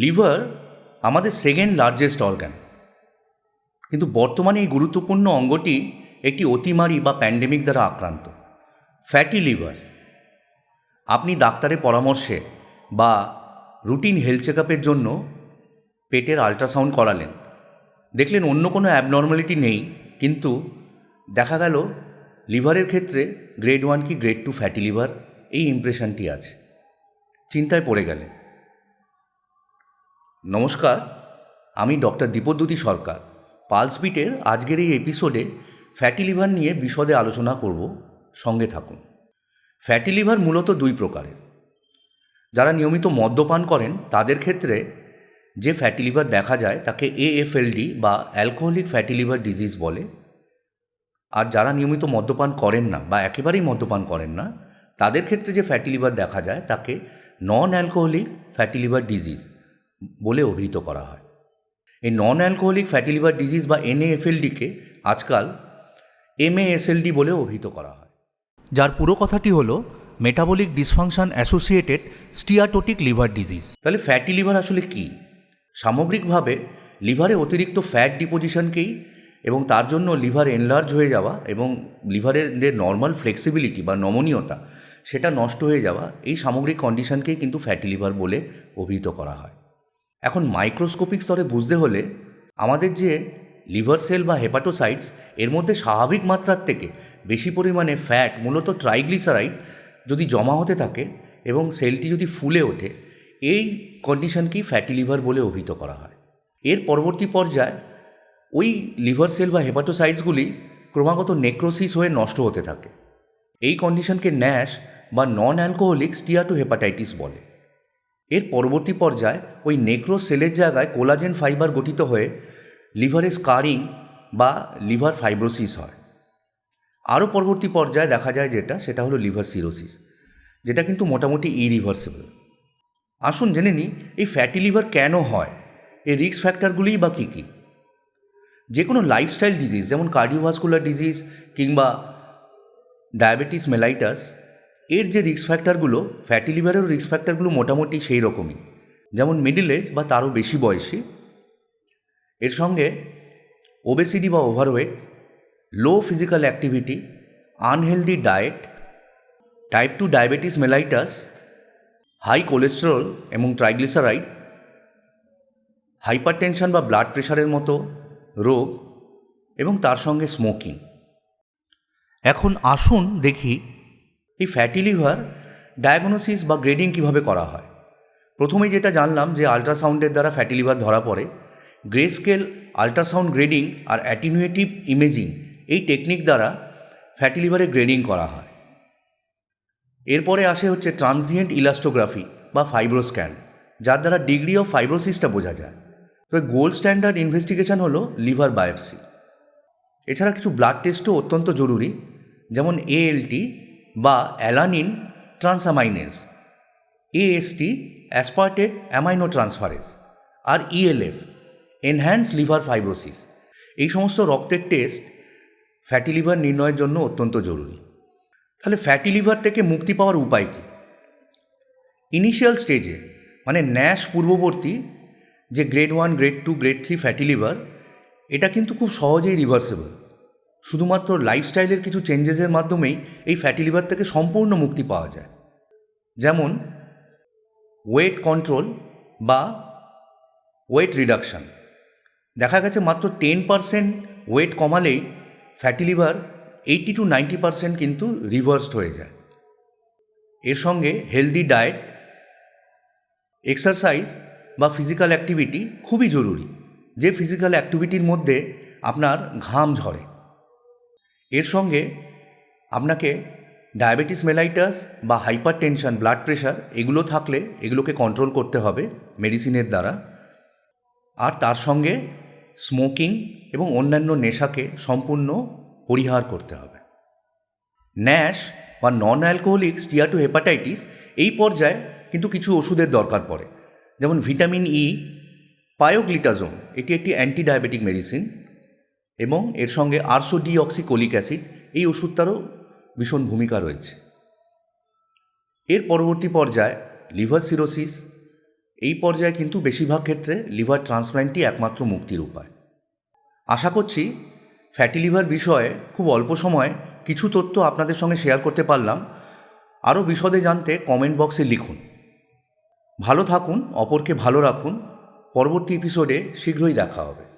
Liver আমাদের second largest organ, কিন্তু বর্তমানে এই গুরুত্বপূর্ণ অঙ্গটি একটি অতিমারী বা প্যান্ডেমিক দ্বারা আক্রান্ত। Fatty liver. আপনি ডাক্তারের পরামর্শে বা রুটিন হেলথ চেক আপের জন্য পেটের আল্ট্রাসাউন্ড করালেন, দেখলেন অন্য কোনো অ্যাবনর্মালিটি নেই, কিন্তু দেখা গেল লিভারের ক্ষেত্রে গ্রেড 1 কি গ্রেড 2 ফ্যাটি লিভার এই ইমপ্রেশনটি আছে। চিন্তায় পড়ে গেলেন। নমস্কার, আমি ডক্টর দীপজ্যোতি সরকার। পালস বিটের আজকের এই এপিসোডে ফ্যাটি লিভার নিয়ে বিশদে আলোচনা করব, সঙ্গে থাকুন। ফ্যাটি লিভার মূলত দুই প্রকারের। যারা নিয়মিত মদ্যপান করেন তাদের ক্ষেত্রে যে ফ্যাটি লিভার দেখা যায় তাকে AFLD বা অ্যালকোহলিক ফ্যাটি লিভার ডিজিজ বলে। আর যারা নিয়মিত মদ্যপান করেন না বা একেবারেই মদ্যপান করেন না তাদের ক্ষেত্রে যে ফ্যাটি লিভার দেখা যায় তাকে non alcoholic fatty liver disease বলে অভিহিত করা হয়। এই non alcoholic fatty liver disease বা NAFLDকে আজকাল MASLD বলে অভিহিত করা হয়, যার পুরো কথাটি হলো metabolic dysfunction associated steatotic liver disease. তাহলে ফ্যাটি লিভার আসলে কি? সামগ্রিকভাবে লিভারে অতিরিক্ত ফ্যাট ডিপোজিশনকেই এবং তার জন্য লিভার এনলার্জ হয়ে যাওয়া এবং লিভারের যে নর্মাল ফ্লেক্সিবিলিটি বা নমনীয়তা সেটা নষ্ট হয়ে যাওয়া, এই সামগ্রিক কন্ডিশনকেই কিন্তু ফ্যাটি লিভার বলে অভিহিত করা হয়। এখন মাইক্রোস্কোপিক স্তরে বুঝতে হলে আমাদের যে লিভার সেল বা হেপাটোসাইটস, এর মধ্যে স্বাভাবিক মাত্রার থেকে বেশি পরিমাণে ফ্যাট, মূলত ট্রাইগ্লিসারাইড যদি জমা হতে থাকে এবং সেলটি যদি ফুলে ওঠে, এই কন্ডিশনকেই ফ্যাটি লিভার বলে অভিহিত করা হয়। এর পরবর্তী পর্যায়ে ওই লিভার সেল বা হেপাটোসাইটসগুলি ক্রমাগত নেক্রোসিস হয়ে নষ্ট হতে থাকে। এই কন্ডিশনকে ন্যাশ বা নন অ্যালকোহলিক স্টিয়াটোহেপাটাইটিস বলে। এর পরবর্তী পর্যায়ে ওই নেক্রো সেলের জায়গায় কোলাজেন ফাইবার গঠিত হয়ে লিভারে স্কারিং বা লিভার ফাইব্রোসিস হয়। আরও পরবর্তী পর্যায়ে দেখা যায় সেটা হলো লিভার সিরোসিস, যেটা কিন্তু মোটামুটি ইরিভার্সিবল। আসুন জেনে নিই এই ফ্যাটি লিভার কেন হয়, এই রিস্ক ফ্যাক্টরগুলিই বা কী কী। যে কোনো লাইফস্টাইল ডিজিজ যেমন কার্ডিওভাস্কুলার ডিজিজ কিংবা ডায়াবেটিস মেলাইটাস, এর যে রিস্ক ফ্যাক্টরগুলো, ফ্যাটি লিভারের রিস্ক ফ্যাক্টরগুলো মোটামুটি সেই রকমই। যেমন মিডল এজ বা তারও বেশি বয়সী, এর সঙ্গে ওবেসিটি বা overweight, low physical activity, unhealthy diet, type 2 diabetes mellitus, high cholesterol এবং ট্রাইগ্লিসারাইড, হাইপারটেনশন বা ব্লাড প্রেশারের মতো রোগ এবং তার সঙ্গে স্মোকিং। এখন আসুন দেখি এই ফ্যাটি লিভার ডায়াগনোসিস বা গ্রেডিং কিভাবে করা হয়। প্রথমেই যেটা জানলাম যে আল্ট্রাসাউন্ডের দ্বারা ফ্যাটি লিভার ধরা পড়ে। গ্রে স্কেল আল্ট্রাসাউন্ড গ্রেডিং আর অ্যাটিনুয়েটিভ ইমেজিং, এই টেকনিক দ্বারা ফ্যাটি লিভারের গ্রেডিং করা হয়। এরপরে আসে হচ্ছে ট্রানজিয়েন্ট ইলাস্টোগ্রাফি বা ফাইব্রোস্ক্যান, যার দ্বারা ডিগ্রি অফ ফাইব্রোসিসটা বোঝা যায়। তবে গোল্ড স্ট্যান্ডার্ড ইনভেস্টিগেশন হলো লিভার বায়োপসি। এছাড়া কিছু ব্লাড টেস্টও অত্যন্ত জরুরি, যেমন ALT বা alanine transaminase, AST aspartate amino transferase, আর ELF এনহ্যান্স লিভার ফাইব্রোসিস। এই সমস্ত রক্তের টেস্ট ফ্যাটি লিভার নির্ণয়ের জন্য অত্যন্ত জরুরি। তাহলে ফ্যাটি লিভার থেকে মুক্তি পাওয়ার উপায় কী? ইনিশিয়াল স্টেজে মানে ন্যাশ পূর্ববর্তী যে grade 1, grade 2, grade 3 fatty liver, এটা কিন্তু খুব সহজেই রিভার্সেবল। শুধুমাত্র লাইফস্টাইলের কিছু চেঞ্জেসের মাধ্যমেই এই ফ্যাটি লিভার থেকে সম্পূর্ণ মুক্তি পাওয়া যায়। যেমন ওয়েট কন্ট্রোল বা ওয়েট রিডাকশান। দেখা গেছে মাত্র 10% ওয়েট কমালেই ফ্যাটি লিভার 80 to 90% কিন্তু রিভার্সড হয়ে যায়। এর সঙ্গে হেলদি ডায়েট, এক্সারসাইজ বা ফিজিক্যাল অ্যাক্টিভিটি খুবই জরুরি, যে ফিজিক্যাল অ্যাক্টিভিটির মধ্যে আপনার ঘাম ঝরে। এর সঙ্গে আপনাকে ডায়াবেটিস মেলাইটাস বা হাইপার টেনশন, ব্লাড প্রেশার এগুলো থাকলে এগুলোকে কন্ট্রোল করতে হবে মেডিসিনের দ্বারা। আর তার সঙ্গে স্মোকিং এবং অন্যান্য নেশাকে সম্পূর্ণ পরিহার করতে হবে। ন্যাশ বা নন অ্যালকোহলিক স্টিয়াটোহেপাটাইটিস, এই পর্যায়ে কিন্তু কিছু ওষুধের দরকার পড়ে, যেমন ভিটামিন E, পায়োগ্লিটাজোন, এটি একটি অ্যান্টি ডায়াবেটিক মেডিসিন, এবং এর সঙ্গে আরসোডিঅক্সিকোলিক অ্যাসিড, এই ওষুধটারও ভীষণ ভূমিকা রয়েছে। এর পরবর্তী পর্যায়ে লিভার সিরোসিস এই পর্যায়ে কিন্তু বেশিরভাগ ক্ষেত্রে লিভার ট্রান্সপ্ল্যান্টই একমাত্র মুক্তির উপায়। আশা করছি ফ্যাটি লিভার বিষয়ে খুব অল্প সময়ে কিছু তথ্য আপনাদের সঙ্গে শেয়ার করতে পারলাম। আরও বিশদে জানতে কমেন্ট বক্সে লিখুন। ভালো থাকুন, অপরকে ভালো রাখুন। পরবর্তী এপিসোডে শীঘ্রই দেখা হবে।